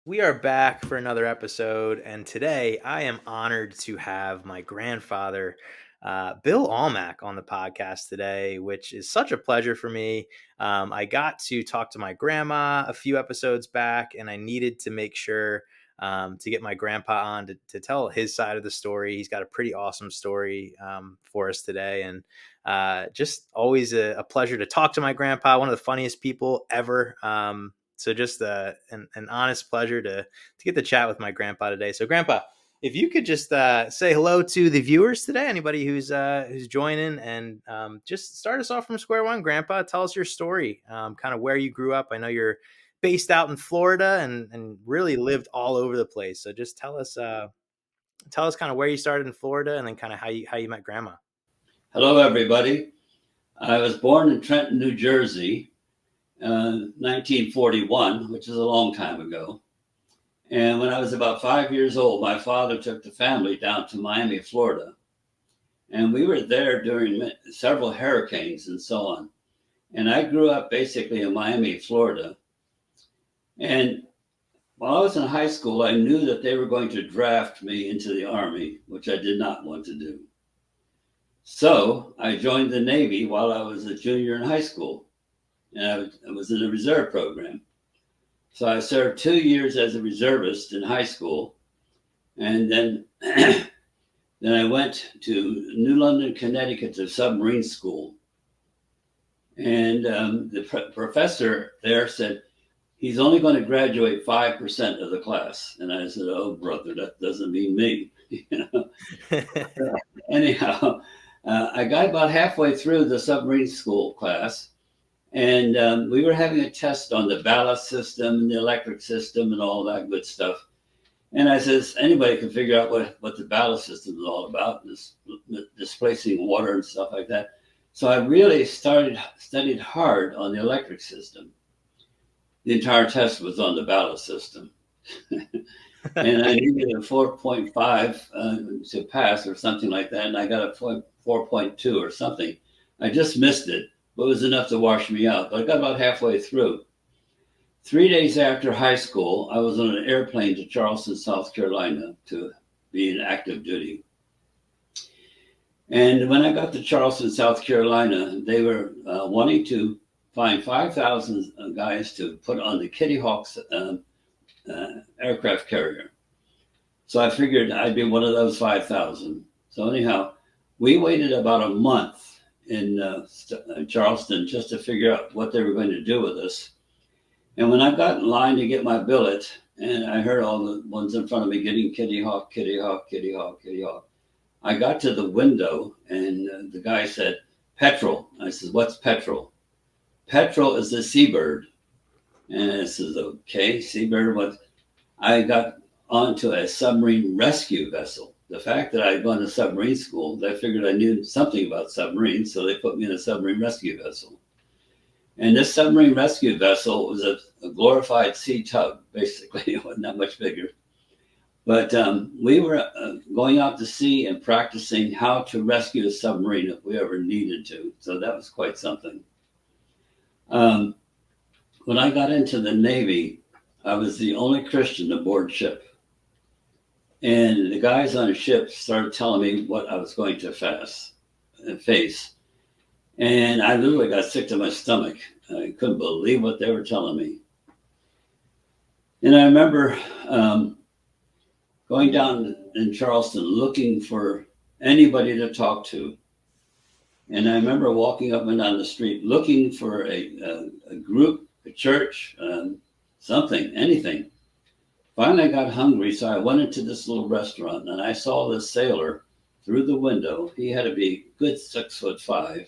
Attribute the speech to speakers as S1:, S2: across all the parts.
S1: We are back for another episode, and today I am honored to have my grandfather, Bill Almack, on the podcast today, which is such a pleasure for me. I got to talk to my grandma a few episodes back, and I needed to make sure to get my grandpa on to tell his side of the story. He's got a pretty awesome story for us today, and just always a pleasure to talk to my grandpa, one of the funniest people ever. So just an honest pleasure to get to chat with my grandpa today. So grandpa, if you could just say hello to the viewers today, anybody who's joining, and just start us off from square one, grandpa. Tell us your story, kind of where you grew up. I know you're based out in Florida and really lived all over the place. So just tell us kind of where you started in Florida and then kind of how you met grandma.
S2: Hello, everybody. I was born in Trenton, New Jersey, 1941, which is a long time ago. And when I was about 5 years old, my father took the family down to Miami, Florida. And we were there during several hurricanes and so on. And I grew up basically in Miami, Florida. And while I was in high school, I knew that they were going to draft me into the Army, which I did not want to do. So I joined the Navy while I was a junior in high school, and I was in the reserve program. So I served 2 years as a reservist in high school, and then then I went to New London, Connecticut, to submarine school. And the professor there said he's only going to graduate 5% of the class, and I said, "Oh, brother, that doesn't mean me." Anyhow. I got about halfway through the submarine school class, and we were having a test on the ballast system and the electric system and all that good stuff. And I says, anybody can figure out what the ballast system is all about, displacing water and stuff like that. So I really studied hard on the electric system. The entire test was on the ballast system. And I needed a 4.5 to pass or something like that, and I got a 4.2 or something. I just missed it, but it was enough to wash me out. But I got about halfway through. 3 days after high school, I was on an airplane to Charleston, South Carolina to be in active duty. And when I got to Charleston, South Carolina, they were wanting to find 5,000 guys to put on the Kitty Hawk's aircraft carrier. So I figured I'd be one of those 5,000. So anyhow, we waited about a month in Charleston just to figure out what they were going to do with us. And when I got in line to get my billet, and I heard all the ones in front of me getting Kitty Hawk, Kitty Hawk, Kitty Hawk, Kitty Hawk, I got to the window, and the guy said, "Petrel." I said, "What's petrel?" "Petrel is a seabird." And I said, "Okay, seabird, what?" I got onto a submarine rescue vessel. The fact that I had gone to submarine school, they figured I knew something about submarines, so they put me in a submarine rescue vessel. And this submarine rescue vessel was a glorified sea tug, basically. It wasn't that much bigger. But we were going out to sea and practicing how to rescue a submarine if we ever needed to. So that was quite something. When I got into the Navy, I was the only Christian aboard ship. And the guys on the ship started telling me what I was going to face. And I literally got sick to my stomach. I couldn't believe what they were telling me. And I remember going down in Charleston looking for anybody to talk to. And I remember walking up and down the street looking for a group, a church, something, anything. Finally, I got hungry, so I went into this little restaurant, and I saw this sailor through the window. He had to be a good 6'5",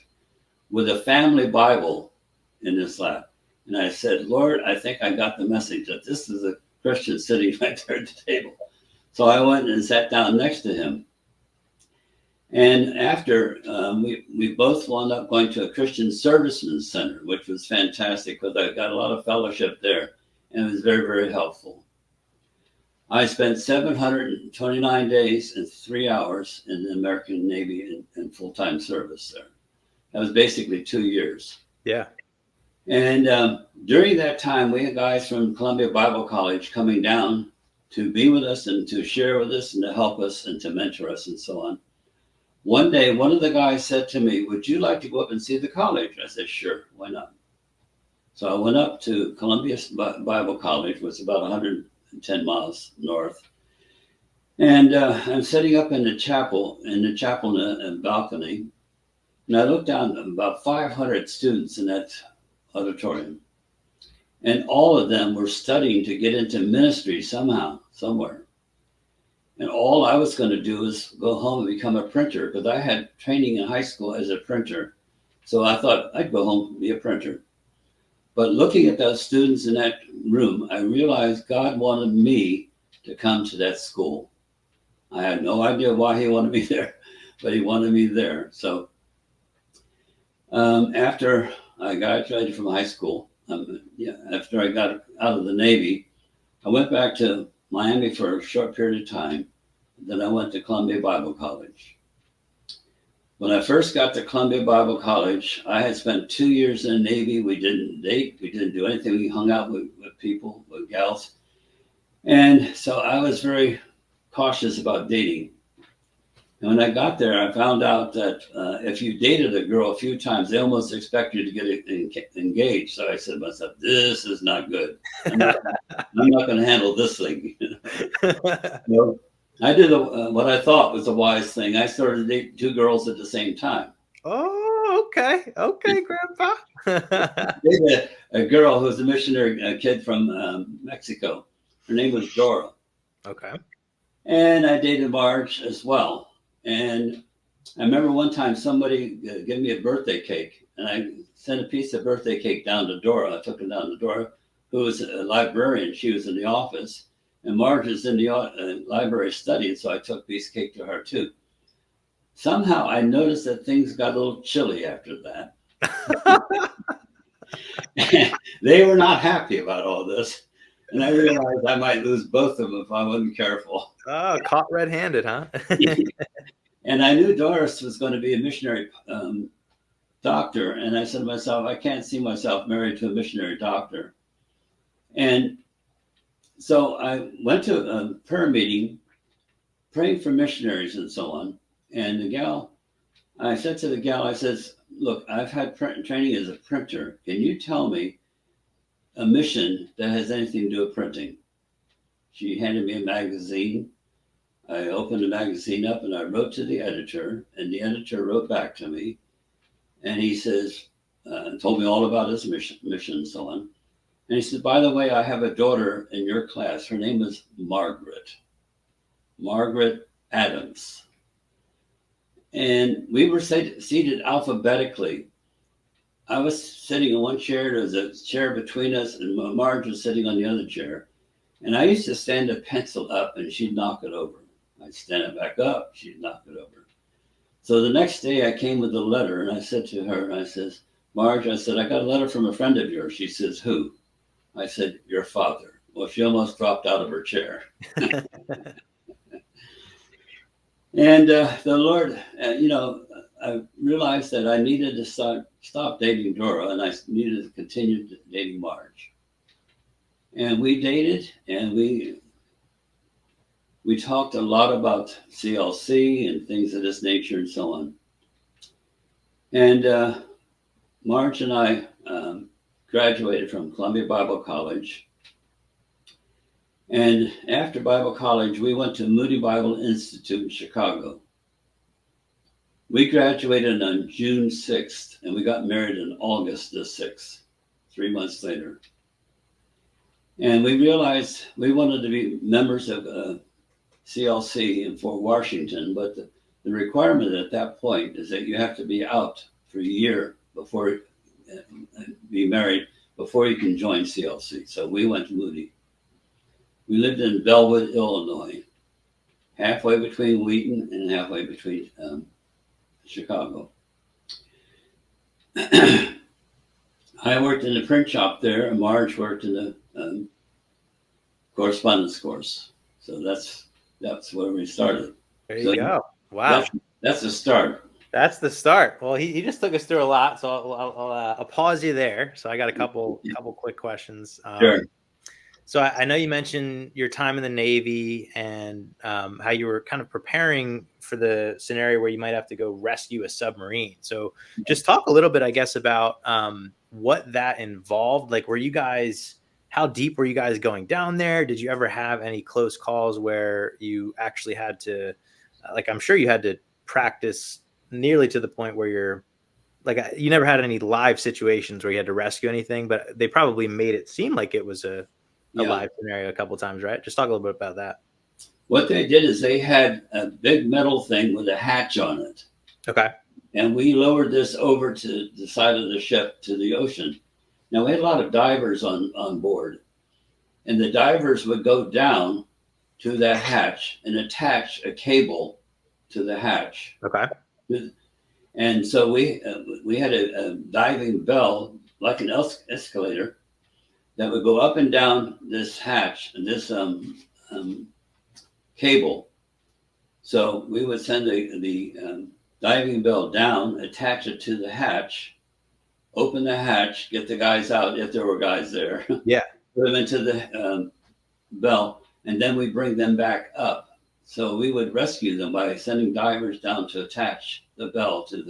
S2: with a family Bible in his lap. And I said, "Lord, I think I got the message that this is a Christian sitting right there at the table." So I went and sat down next to him. And after, we both wound up going to a Christian Servicemen's Center, which was fantastic because I got a lot of fellowship there, and it was very, very helpful. I spent 729 days and 3 hours in the American Navy in full-time service there. That was basically 2 years.
S1: Yeah.
S2: And during that time, we had guys from Columbia Bible College coming down to be with us and to share with us and to help us and to mentor us and so on. One day, one of the guys said to me, "Would you like to go up and see the college?" I said, "Sure, why not?" So I went up to Columbia Bible College, which was about 110 miles north. And I'm sitting up in the chapel, in the balcony, and I looked down at about 500 students in that auditorium. And all of them were studying to get into ministry somehow, somewhere. And all I was going to do was go home and become a printer because I had training in high school as a printer. So I thought I'd go home and be a printer. But looking at those students in that room, I realized God wanted me to come to that school. I had no idea why he wanted me there, but he wanted me there. So after I graduated from high school, after I got out of the Navy, I went back to Miami for a short period of time. Then I went to Columbia Bible College. When I first got to Columbia Bible College, I had spent 2 years in the Navy. We didn't date. We didn't do anything. We hung out with people, with gals. And so I was very cautious about dating. And when I got there, I found out that if you dated a girl a few times, they almost expect you to get engaged. So I said to myself, this is not good. I'm not going to handle this thing. So I did what I thought was a wise thing. I started dating two girls at the same time.
S1: Oh, okay. Okay, Grandpa.
S2: Dated a girl who was a missionary, a kid from Mexico. Her name was Dora.
S1: Okay.
S2: And I dated Marge as well. And I remember one time somebody gave me a birthday cake, and I sent a piece of birthday cake down to Dora. I took it down to Dora, who was a librarian. She was in the office, and Marge is in the library studying, so I took a piece of cake to her too. Somehow I noticed that things got a little chilly after that. They were not happy about all this. And I realized I might lose both of them if I wasn't careful.
S1: Oh, caught red-handed, huh?
S2: And I knew Doris was going to be a missionary doctor. And I said to myself, I can't see myself married to a missionary doctor. And so I went to a prayer meeting, praying for missionaries and so on. And the gal, I said to the gal, I says, look, I've had training as a printer. Can you tell me a mission that has anything to do with printing? She handed me a magazine. I opened the magazine up and I wrote to the editor, and the editor wrote back to me. And he says, told me all about his mission and so on. And he said, by the way, I have a daughter in your class. Her name is Margaret Adams. And we were seated alphabetically. I was sitting in one chair. There was a chair between us, and Marge was sitting on the other chair. And I used to stand a pencil up, and she'd knock it over. I'd stand it back up. She'd knock it over. So the next day, I came with a letter, and I said to her, I says, Marge, I said, I got a letter from a friend of yours. She says, who? I said, your father. Well, she almost dropped out of her chair. And the Lord, I realized that I needed to stop dating Dora, and I needed to continue dating Marge. And we dated, and we talked a lot about CLC and things of this nature and so on. And Marge and I graduated from Columbia Bible College. And after Bible college, we went to Moody Bible Institute in Chicago. We graduated on June 6th, and we got married on August the 6th, 3 months later. And we realized we wanted to be members of CLC in Fort Washington, but the requirement at that point is that you have to be out for a year before be married before you can join CLC. So we went to Moody. We lived in Bellwood, Illinois, halfway between Wheaton and halfway between Chicago. I worked in the print shop there, and Marge worked in the correspondence course. So that's where we started.
S1: There you go. Wow.
S2: That's the start.
S1: That's the start. Well, he just took us through a lot, so I'll pause you there. So I got a couple quick questions.
S2: Sure.
S1: So I know you mentioned your time in the Navy and how you were kind of preparing for the scenario where you might have to go rescue a submarine. So just talk a little bit, I guess, about what that involved. Like, how deep were you guys going down there? Did you ever have any close calls where you actually had to, like, I'm sure you had to practice nearly to the point where you're like, you never had any live situations where you had to rescue anything, but they probably made it seem like it was a
S2: Yeah.
S1: live scenario a couple times, right? Just talk a little bit about that.
S2: What they did is they had a big metal thing with a hatch on it.
S1: Okay.
S2: And we lowered this over to the side of the ship to the ocean. Now, we had a lot of divers on board, and the divers would go down to that hatch and attach a cable to the hatch.
S1: Okay.
S2: And so we had a diving bell, like an escalator, that would go up and down this hatch and this cable. So we would send the diving bell down, attach it to the hatch, open the hatch, get the guys out if there were guys there, put
S1: Yeah.
S2: them into the bell, and then we bring them back up. So we would rescue them by sending divers down to attach the bell to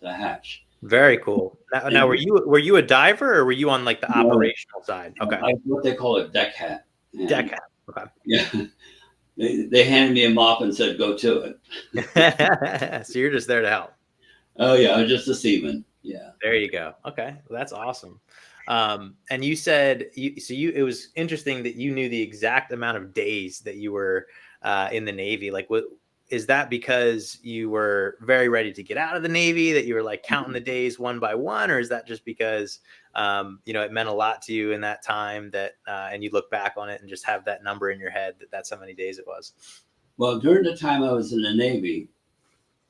S2: the hatch.
S1: Very cool. Now,
S2: And
S1: were you a diver or were you on like the
S2: no,
S1: operational side? Okay.
S2: what they call a deck hat. And
S1: Deckhand. Okay.
S2: yeah, they handed me a mop and said, "Go to
S1: So you're just there to help.
S2: it." Oh yeah, I was just a seaman. Yeah.
S1: There you go. Okay, well, that's awesome. And you said it was interesting that you knew the exact amount of days that you were in the Navy. Like, what is that because you were very ready to get out of the Navy that you were like counting the days one by one, or is that just because it meant a lot to you in that time that and you look back on it and just have that number in your head that that's how many days it was?
S2: Well, during the time I was in the Navy,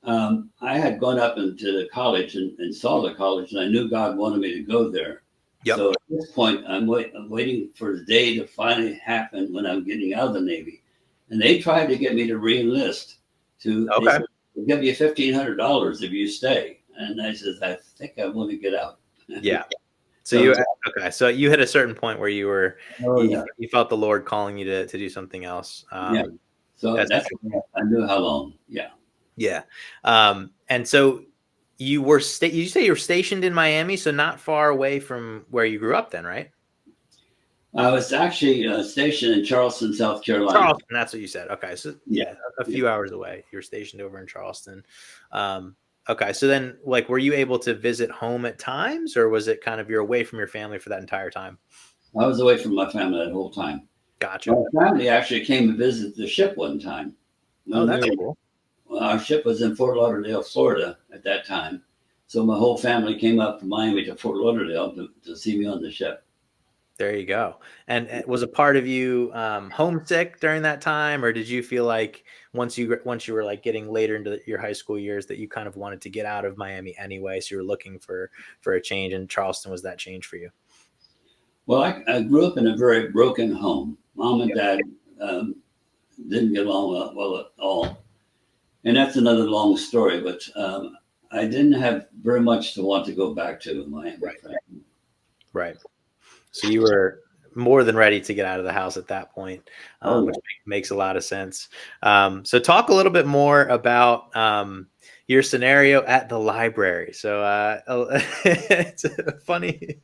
S2: I had gone up into the college and saw the college, and I knew God wanted me to go there.
S1: Yep.
S2: So at this point, I'm waiting for the day to finally happen when I'm getting out of the Navy. And they tried to get me to reenlist. They
S1: Okay.
S2: said, "We'll give you $1,500 if you stay." And I said, "I think I want to get out."
S1: Yeah. So
S2: So
S1: you
S2: it's,
S1: okay. So you hit a certain point where
S2: oh
S1: you,
S2: yeah,
S1: you felt the Lord calling you to do something else.
S2: yeah. So
S1: That's
S2: that's I knew how long. Yeah.
S1: Yeah. And so you say you were stationed in Miami, so not far away from where you grew up then, right?
S2: I was actually stationed in Charleston, South Carolina.
S1: Charleston, that's what you said. Okay. So
S2: Yeah.
S1: yeah, a
S2: Yeah.
S1: few hours away. You were stationed over in Charleston. Okay. So then like were you able to visit home at times or was it kind of you're away from your family for that entire time?
S2: I was away from my family that whole time.
S1: Gotcha.
S2: My family actually came to visit the ship one time.
S1: Oh,
S2: When we
S1: that's
S2: were,
S1: cool.
S2: our ship was in Fort Lauderdale, Florida at that time. So my whole family came up from Miami to Fort Lauderdale to see me on the ship.
S1: There you go. And was a part of you homesick during that time, or did you feel like once you were like getting later into your high school years that you kind of wanted to get out of Miami anyway, so you were looking for a change, and Charleston was that change for you?
S2: Well, I grew up in a very broken home. Mom and
S1: Yep.
S2: dad um, didn't get along well at all. And that's another long story, but I didn't have very much to want to go back to in Miami.
S1: Right. Right. So you were more than ready to get out of the house at that point,
S2: Oh,
S1: which makes a lot of sense. So talk a little bit more about your scenario at the library. So it's funny.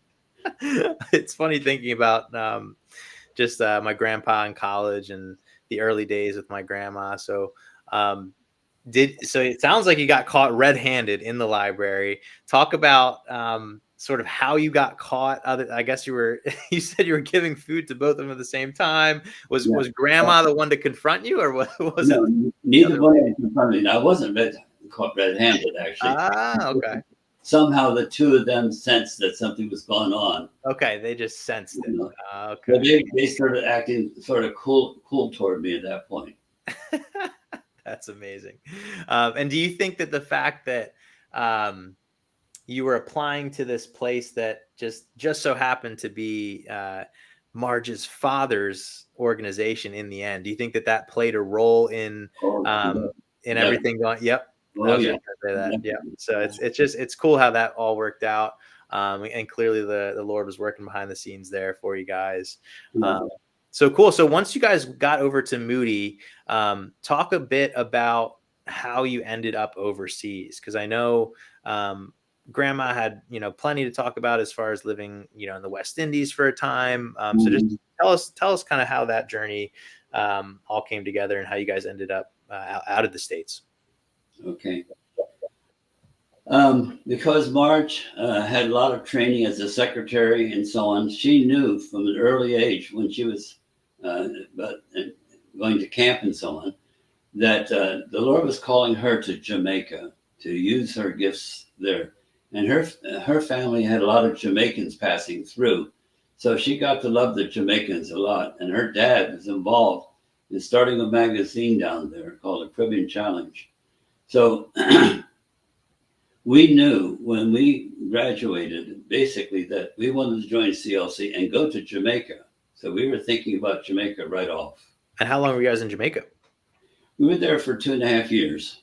S1: It's funny thinking about just my grandpa in college and the early days with my grandma. So um, so it sounds like you got caught red-handed in the library. Talk about sort of how you got caught. I guess you said you were giving food to both of them at the same time. Was
S2: yeah.
S1: was grandma the one to confront you, or was it
S2: No,
S1: the
S2: neither
S1: other
S2: one
S1: lady?
S2: was confronted me. I wasn't caught red-handed, actually.
S1: Ah, okay.
S2: Somehow the two of them sensed that something was going on.
S1: Okay, they just sensed it.
S2: You know?
S1: Okay.
S2: So they started acting sort of cool toward me at that point.
S1: That's amazing. And do you think that the fact that you were applying to this place that just so happened to be Marge's father's organization in the end, do you think that that played a role
S2: Oh,
S1: in
S2: yeah.
S1: everything going? Yep.
S2: Oh
S1: just
S2: yeah.
S1: gonna say that. Yeah. So it's cool how that all worked out. And clearly the Lord was working behind the scenes there for you guys.
S2: Yeah.
S1: Um, so cool. So once you guys got over to Moody, talk a bit about how you ended up overseas, because I know Grandma had plenty to talk about as far as living in the West Indies for a time. So just
S2: Mhm.
S1: tell us kind of how that journey all came together and how you guys ended up out of the States.
S2: Okay. Because Marge had a lot of training as a secretary and so on, she knew from an early age when she was but, going to camp and so on that the Lord was calling her to Jamaica to use her gifts there. And her family had a lot of Jamaicans passing through. So she got to love the Jamaicans a lot. And her dad was involved in starting a magazine down there called the Caribbean Challenge. So we knew when we graduated basically that we wanted to join CLC and go to Jamaica. So we were thinking about Jamaica right off.
S1: And how long were you guys in Jamaica?
S2: We were there for 2.5 years.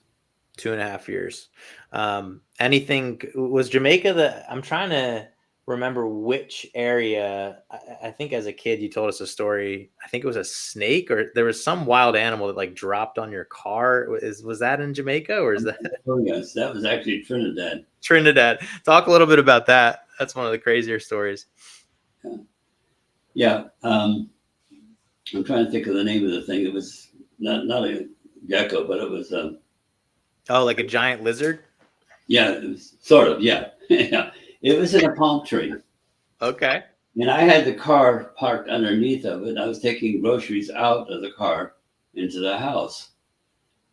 S1: 2.5 years. Anything was Jamaica I'm trying to remember which area. I think as a kid you told us a story. I think it was a snake or there was some wild animal that like dropped on your car. Was that in Jamaica or is that
S2: Oh, yes, that was actually Trinidad.
S1: Trinidad? Talk a little bit about that. That's one of the crazier stories.
S2: Yeah. Yeah. I'm trying to think of the name of the thing. It was not a gecko, but it was,
S1: Oh, like a giant lizard?
S2: yeah, it was sort of, yeah. Yeah. It was in a palm tree.
S1: Okay.
S2: And I had the car parked underneath of it. I was taking groceries out of the car into the house.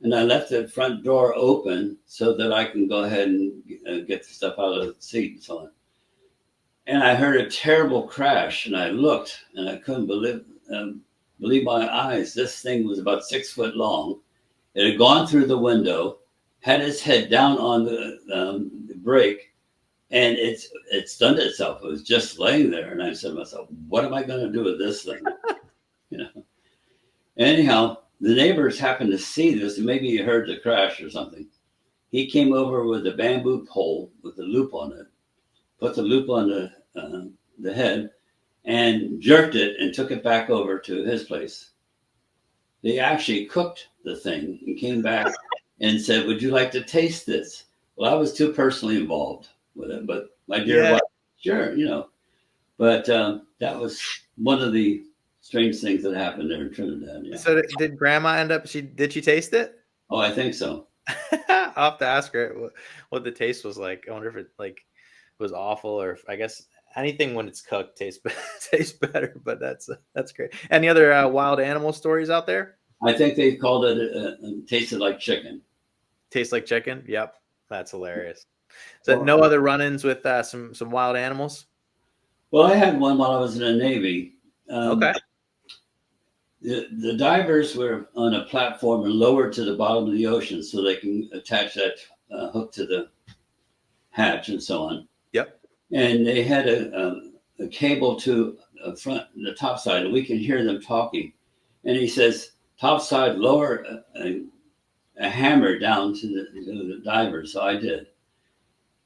S2: And I left the front door open so that I can go ahead and get the stuff out of the seat and so on. And I heard a terrible crash, and I looked, and I couldn't believe my eyes. This thing was about 6 foot long. It had gone through the window, had its head down on the brake, and it stunned itself. It was just laying there, and I said to myself, "What am I going to do with this thing?" You know. Anyhow, the neighbors happened to see this, and maybe he heard the crash or something. He came over with a bamboo pole with a loop on it, put the loop on the head, and jerked it and took it back over to his place. They actually cooked the thing and came back and said, "Would you like to taste this?" Well, I was too personally involved with it, but my dear
S1: Yeah.
S2: wife, sure, you know. But that was one of the strange things that happened there in Trinidad. Yeah.
S1: So did grandma end up did she taste it?
S2: Oh, I think so.
S1: I'll have to ask her what the taste was like. I wonder if it like was awful or if, I guess anything when it's cooked tastes tastes better. But that's great. Any other wild animal stories out there?
S2: I think they called it tasted like chicken.
S1: Tastes like chicken. Yep, that's hilarious. So
S2: Well,
S1: no other run-ins with some wild animals.
S2: well, I had one while I was in the Navy. Um,
S1: Okay.
S2: the divers were on a platform and lowered to the bottom of the ocean so they can attach that hook to the hatch and so on.
S1: Yep.
S2: And they had a cable to the top side, and we can hear them talking. And he says, "Top side, lower a hammer down to the diver." So I did.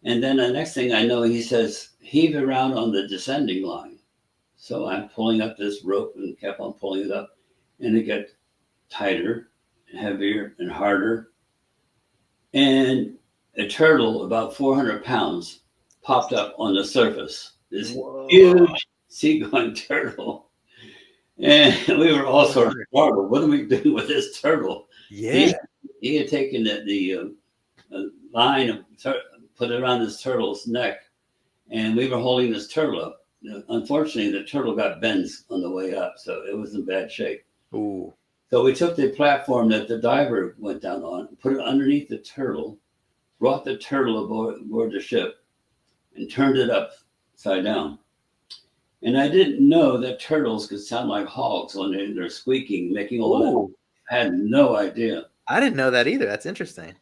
S2: And then the next thing I know, he says, "Heave around on the descending line." So I'm pulling up this rope and kept on pulling it up, and it got tighter, heavier, and harder. And a turtle about 400 pounds popped up on the surface. This
S1: Whoa.
S2: huge seagoing turtle. And we were all sort of startled. What are we doing with this turtle? He,
S1: Yeah.
S2: he had taken the line and put it around this turtle's neck, and we were holding this turtle up. Unfortunately, the turtle got bent on the way up, so it was in bad shape.
S1: Ooh.
S2: So we took the platform that the diver went down on, put it underneath the turtle, brought the turtle aboard the ship, and turned it upside down. And I didn't know that turtles could sound like hogs when they're squeaking, making all that.
S1: Ooh.
S2: I had no idea.
S1: I didn't know that either. That's interesting.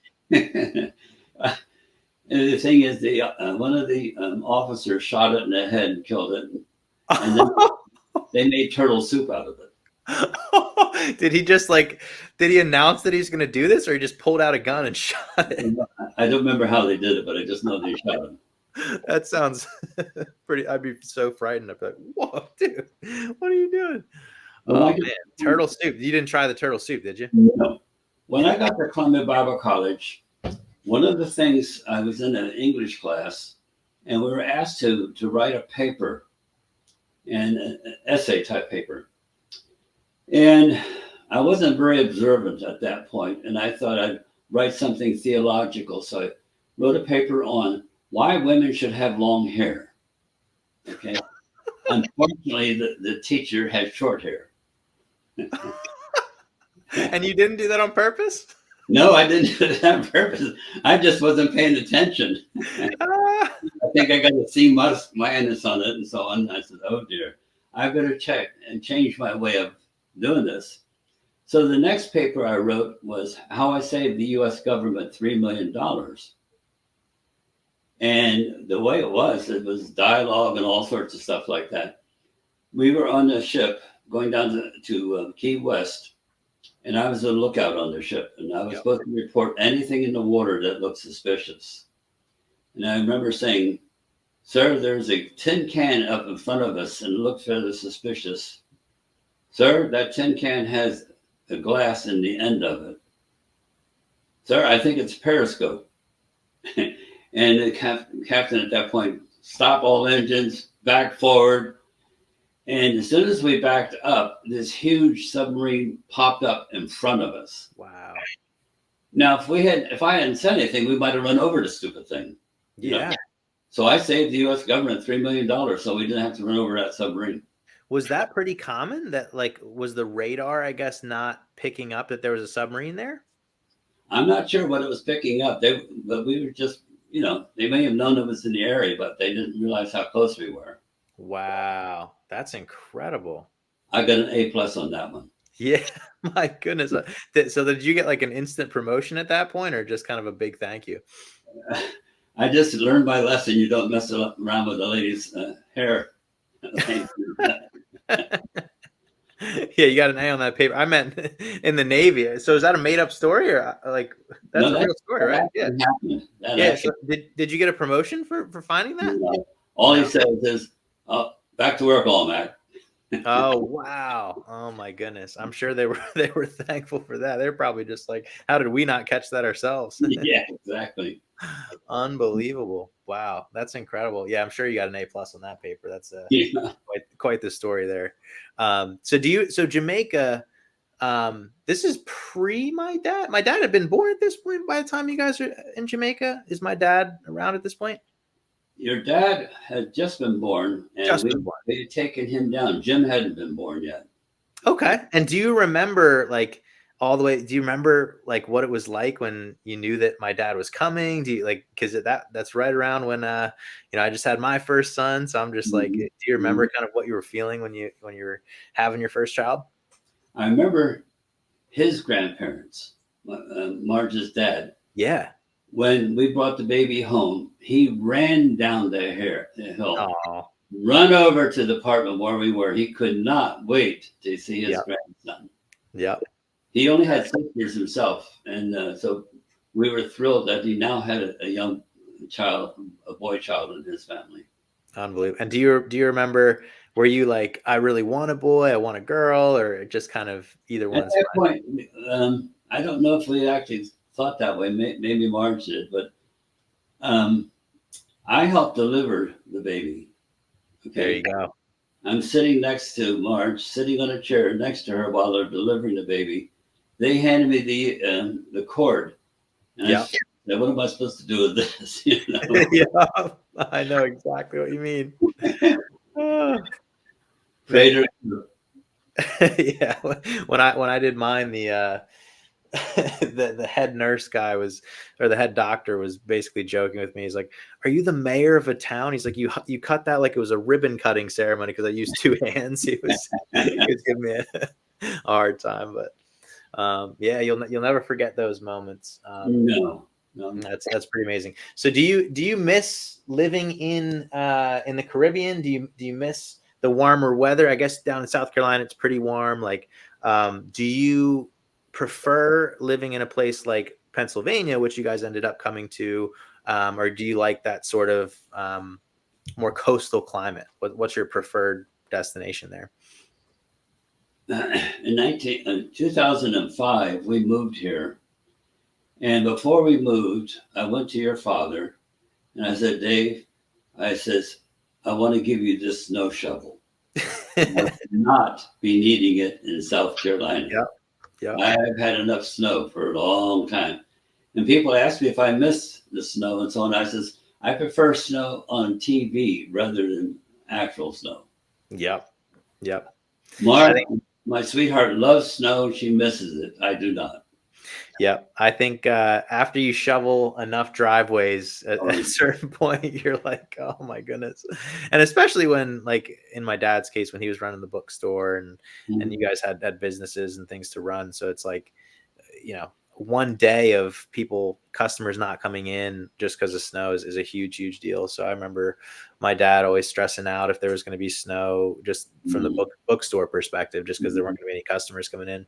S2: And the thing is, one of the officers shot it in the head and killed it, and then they made turtle soup out of it.
S1: Did he just like Did he announce that he's going to do this, or he just pulled out a gun and shot it?
S2: I don't remember how they did it, but I just know they shot him.
S1: That sounds pretty. I'd be so frightened. I'd be like, "Whoa, dude, what are you doing?"
S2: When
S1: Oh
S2: I got,
S1: man, turtle soup. You didn't try the turtle soup, did you?
S2: no. When I got to Columbia Bible College, one of the things, I was in an English class, and we were asked to write a paper, and an essay type paper. And I wasn't very observant at that point, and I thought I'd write something theological. So I wrote a paper on why women should have long hair. Okay. Unfortunately, the teacher had short hair.
S1: And you didn't do that on purpose?
S2: No, I didn't do it on purpose. I just wasn't paying attention.
S1: Ah.
S2: I think I got a C minus on it and so on. I said, oh dear, I better check and change my way of doing this. So the next paper I wrote was how I saved the US government $3 million. And the way it was dialogue and all sorts of stuff like that. We were on a ship going down to Key West, and I was a lookout on the ship, and I was supposed to report anything in the water that looked suspicious. And I remember saying, sir, there's a tin can up in front of us and it looks fairly suspicious. Sir, that tin can has a glass in the end of it. Sir, I think it's periscope. And the captain at that point, stop all engines, back forward. And as soon as we backed up, this huge submarine popped up in front of us.
S1: Wow.
S2: Now, if I hadn't said anything, we might have run over the stupid thing.
S1: Yeah.
S2: So I saved the U.S. government $3 million, so we didn't have to run over that submarine.
S1: Was that pretty common? That was the radar, I guess, not picking up that there was a submarine there?
S2: I'm not sure what it was picking up. But we were just, they may have known it was in the area, but they didn't realize how close we were.
S1: Wow, that's incredible.
S2: I got an A+ on that one.
S1: Yeah, my goodness. So did you get like an instant promotion at that point, or just kind of a big thank you?
S2: I just learned my lesson. You don't mess around with a lady's hair.
S1: Yeah, you got an A on that paper. I meant in the Navy. So is that a made up story, or that's a real story, right? Yeah. Yeah. So did you get a promotion for finding that?
S2: No. All he says is, oh, back to work, Almack.
S1: Oh wow. Oh my goodness. I'm sure they were thankful for that. They're probably just like, how did we not catch that ourselves?
S2: Yeah, exactly.
S1: Unbelievable. Wow, that's incredible. Yeah, I'm sure you got an A+ on that paper. That's quite the story there. So Jamaica, this is pre my dad. My dad had been born at this point by the time you guys are in Jamaica. Is my dad around at this point?
S2: Your dad had just been born, and we had taken him down. Jim hadn't been born yet.
S1: Okay. And do you remember all the way? Do you remember what it was like when you knew that my dad was coming? Do you because that's right around when I just had my first son, so I'm just like, do you remember kind of what you were feeling when you were having your first child?
S2: I remember his grandparents, Marge's dad.
S1: Yeah.
S2: When we brought the baby home, he ran down the hill,
S1: Aww.
S2: run over to the apartment where we were. He could not wait to see his grandson.
S1: Yep.
S2: He only had 6 years himself, and so we were thrilled that he now had a young child, a boy child in his family.
S1: Unbelievable. And do you remember? Were you like, I really want a boy, I want a girl, or just kind of either one?
S2: At that point, I don't know if we actually thought that way. Maybe Marge did, but I helped deliver the baby. Okay.
S1: There you go.
S2: I'm sitting next to Marge, sitting on a chair next to her while they're delivering the baby. They handed me the cord, and I said, "What am I supposed to do with this?"
S1: Yeah, I know exactly what you mean. Yeah, when I did mine, the head nurse guy or the head doctor was basically joking with me. He's like, "Are you the mayor of a town?" He's like, "You cut that like it was a ribbon cutting ceremony," because I used 2 hands. He was giving me a hard time, but yeah, you'll never forget those moments.
S2: No.
S1: That's pretty amazing. So do you miss living in the Caribbean? Do you miss the warmer weather? I guess down in South Carolina it's pretty warm. Do you prefer living in a place like Pennsylvania, which you guys ended up coming to, or do you like that sort of more coastal climate? What's your preferred destination there?
S2: In 2005, we moved here. And before we moved, I went to your father and I said, Dave, I says, I want to give you this snow shovel. I will not be needing it in South Carolina.
S1: Yep. Yep.
S2: I've had enough snow for a long time. And people ask me if I miss the snow and so on. I says, I prefer snow on TV rather than actual snow.
S1: Yep. Yep. I
S2: Mark,
S1: think.
S2: my sweetheart, loves snow. She misses it. I do not.
S1: Yep. I think after you shovel enough driveways at a certain point, you're like, oh my goodness. And especially when, like in my dad's case, when he was running the bookstore and you guys had businesses and things to run. So it's like, one day of customers not coming in just because of snow is a huge deal. So I remember my dad always stressing out if there was going to be snow, just from the bookstore perspective, just because there weren't going to be any customers coming in.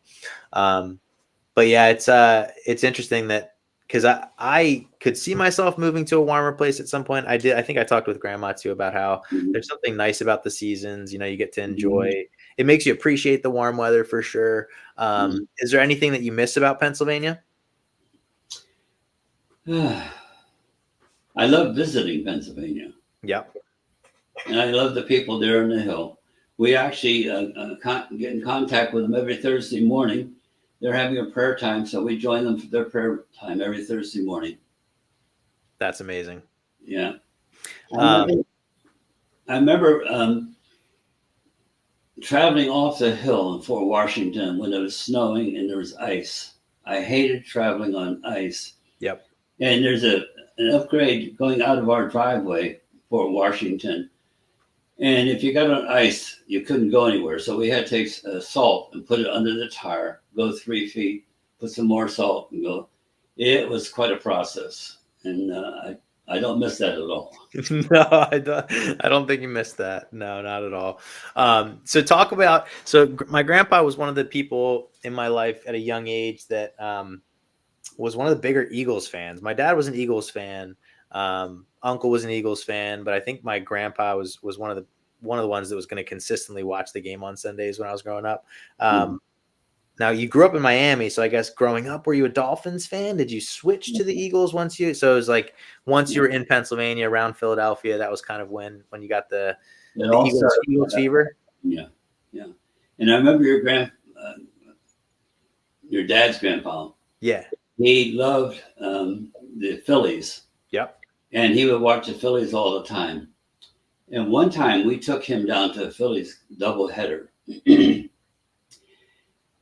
S1: But yeah, it's interesting that, because I could see myself moving to a warmer place at some point. I did. I think I talked with grandma too about how there's something nice about the seasons. You get to enjoy. It makes you appreciate the warm weather for sure. Is there anything that you miss about Pennsylvania?
S2: I love visiting Pennsylvania.
S1: Yep.
S2: And I love the people there on the hill. We actually get in contact with them every Thursday morning. They're having a prayer time, so we join them for their prayer time every Thursday morning.
S1: That's amazing.
S2: Yeah. I remember traveling off the hill in Fort Washington when it was snowing and there was ice. I hated traveling on ice.
S1: Yep.
S2: And there's an upgrade going out of our driveway, Fort Washington. And if you got on ice, you couldn't go anywhere. So we had to take salt and put it under the tire, go 3 feet, put some more salt and go. It was quite a process. And I don't miss that at all.
S1: No, I don't think you missed that. No, not at all. So my grandpa was one of the people in my life at a young age that was one of the bigger Eagles fans. My dad was an Eagles fan. Uncle was an Eagles fan, but I think my grandpa was one of the ones that was going to consistently watch the game on Sundays when I was growing up. Now, you grew up in Miami, so I guess growing up, were you a Dolphins fan? Did you switch to the Eagles once you were in Pennsylvania around Philadelphia? That was kind of when you got the Eagles fever.
S2: Yeah. And I remember your dad's grandpa.
S1: Yeah.
S2: He loved the Phillies.
S1: Yep.
S2: And he would watch the Phillies all the time. And one time we took him down to a Phillies doubleheader.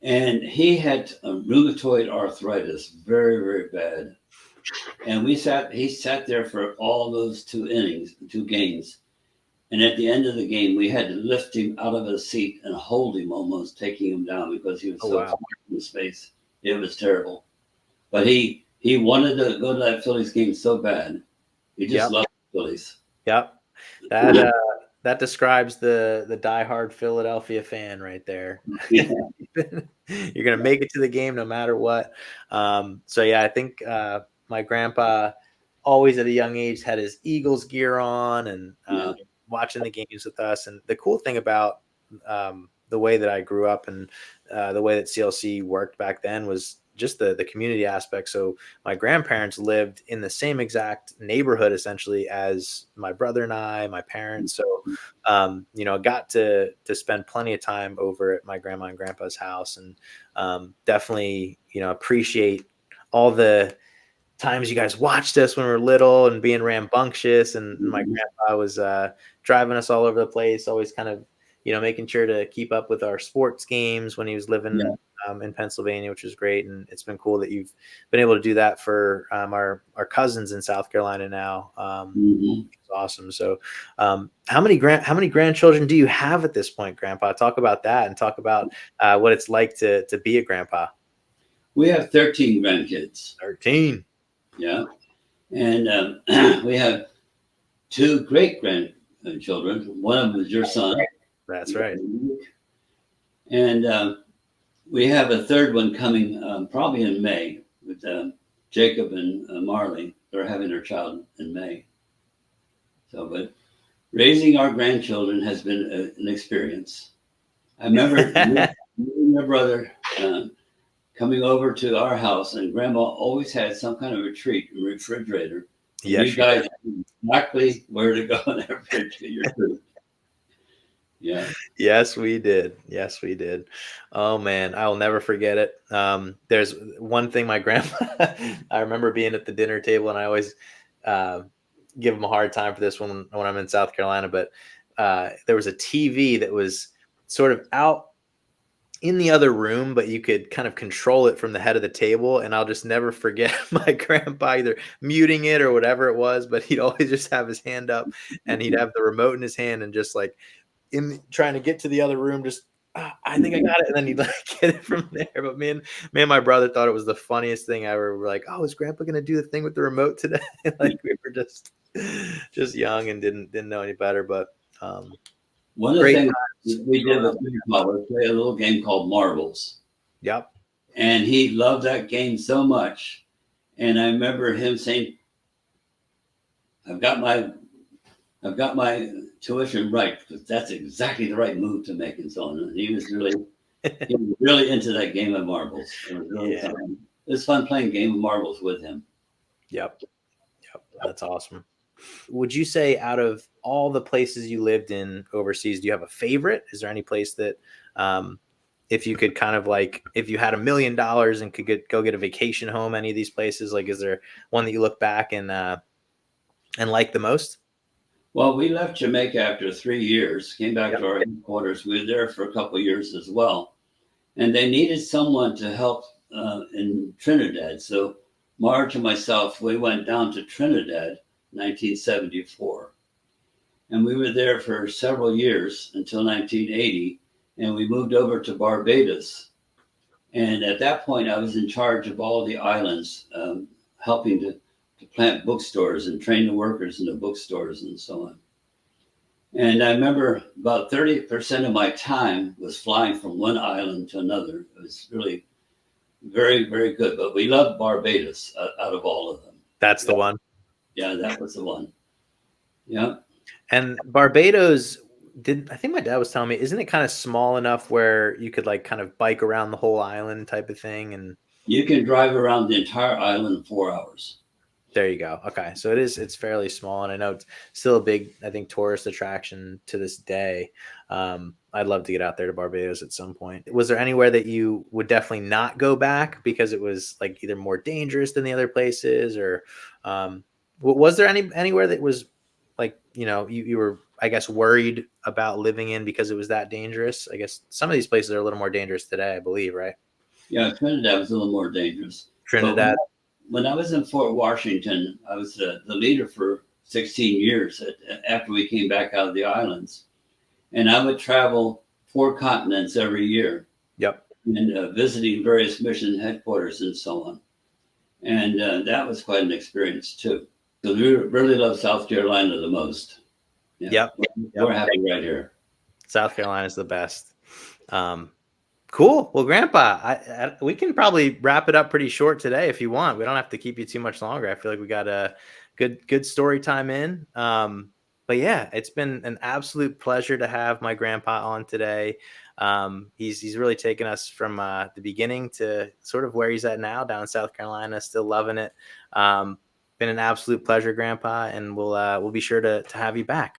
S2: And he had rheumatoid arthritis, very, very bad. And he sat there for all those 2 games. And at the end of the game, we had to lift him out of his seat and hold him almost, taking him down because he was so tired in space. It was terrible. But he wanted to go to that Phillies game so bad. He just loved the Phillies.
S1: Yep. That describes the diehard Philadelphia fan right there. Yeah. You're going to make it to the game no matter what. So yeah, I think my grandpa always at a young age had his Eagles gear on and watching the games with us. And the cool thing about the way that I grew up and the way that CLC worked back then was just the community aspect. So my grandparents lived in the same exact neighborhood essentially as my brother and my parents. So, got to spend plenty of time over at my grandma and grandpa's house, and definitely, appreciate all the times you guys watched us when we were little and being rambunctious. And my grandpa was driving us all over the place, always kind of, making sure to keep up with our sports games when he was living in Pennsylvania, which is great. And it's been cool that you've been able to do that for our cousins in South Carolina now. It's awesome. So how many grandchildren do you have at this point, Grandpa? Talk about that and talk about what it's like to be a grandpa.
S2: We have 13 grandkids.
S1: 13.
S2: Yeah. And we have 2 great grandchildren. One of them is your son.
S1: That's right.
S2: And We have a third one coming probably in May with Jacob and Marley. They're having their child in May. So, but raising our grandchildren has been an experience. I remember you and your brother coming over to our house, and Grandma always had some kind of a treat in the refrigerator, and
S1: Yes,
S2: you
S1: she
S2: guys knew exactly where to go in that fridge to get your food. Yeah.
S1: Yes, we did. Yes, we did. Oh man, I will never forget it. There's one thing my grandpa. I remember being at the dinner table, and I always uh, give him a hard time for this when I'm in South Carolina. But there was a TV that was sort of out in the other room, but you could kind of control it from the head of the table. And I'll just never forget my grandpa either muting it or whatever it was, but he'd always just have his hand up and he'd have the remote in his hand and just like in trying to get to the other room, just I think I got it, and then he'd like get it from there. But me and my brother thought it was the funniest thing ever. We're like, "Oh, is Grandpa gonna do the thing with the remote today?" Like we were just young and didn't know any better. But um,
S2: One of the
S1: great
S2: things
S1: times
S2: we did
S1: growing
S2: with
S1: up.
S2: Grandpa was play a little game called Marbles,
S1: Yep.
S2: and he loved that game so much. And I remember him saying, "I've got my I've got my tuition right because that's exactly the right move to make," and so on. And he was really into that game of marbles. It was really
S1: Yeah.
S2: fun. It was fun playing game of marbles with him.
S1: Yep. Yep. That's awesome. Would you say out of all the places you lived in overseas, do you have a favorite? Is there any place that, um, if you could kind of like, if you had $1 million and could go get a vacation home, any of these places, like, is there one that you look back and like the most?
S2: Well, we left Jamaica after 3 years, came back
S1: Yep.
S2: to our headquarters. We were there for a couple of years as well. And they needed someone to help in Trinidad. So Marge and myself, we went down to Trinidad 1974. And we were there for several years until 1980. And we moved over to Barbados. And at that point, I was in charge of all the islands, helping to plant bookstores and train the workers in the bookstores and so on. And I remember about 30% of my time was flying from one island to another. It was really very, very good. But we loved Barbados out of all of them.
S1: That's the one.
S2: Yeah, that was the one. Yeah.
S1: And Barbados, did I think my dad was telling me, isn't it kind of small enough where you could like kind of bike around the whole island type of thing? And
S2: You can drive around the entire island in 4 hours.
S1: there you go. Okay. So it's fairly small. And I know it's still a big, I think, tourist attraction to this day. I'd love to get out there to Barbados at some point. Was there anywhere that you would definitely not go back because it was like either more dangerous than the other places, or was there anywhere that was like, you were, I guess, worried about living in because it was that dangerous? I guess some of these places are a little more dangerous today, I believe, right?
S2: Yeah, Trinidad was a little more dangerous. But
S1: Trinidad.
S2: when I was in Fort Washington, I was the leader for 16 years after we came back out of the islands. And I would travel 4 continents every year
S1: Yep.
S2: and visiting various mission headquarters and so on. And that was quite an experience too. So we really love South Carolina the most. Yeah,
S1: Yep.
S2: we're happy right here.
S1: South Carolina is the best. Cool. Well, Grandpa, we can probably wrap it up pretty short today if you want. We don't have to keep you too much longer. I feel like we got a good story time in. But yeah, it's been an absolute pleasure to have my grandpa on today. He's really taken us from the beginning to sort of where he's at now, down in South Carolina, still loving it. Been an absolute pleasure, Grandpa, and we'll be sure to have you back.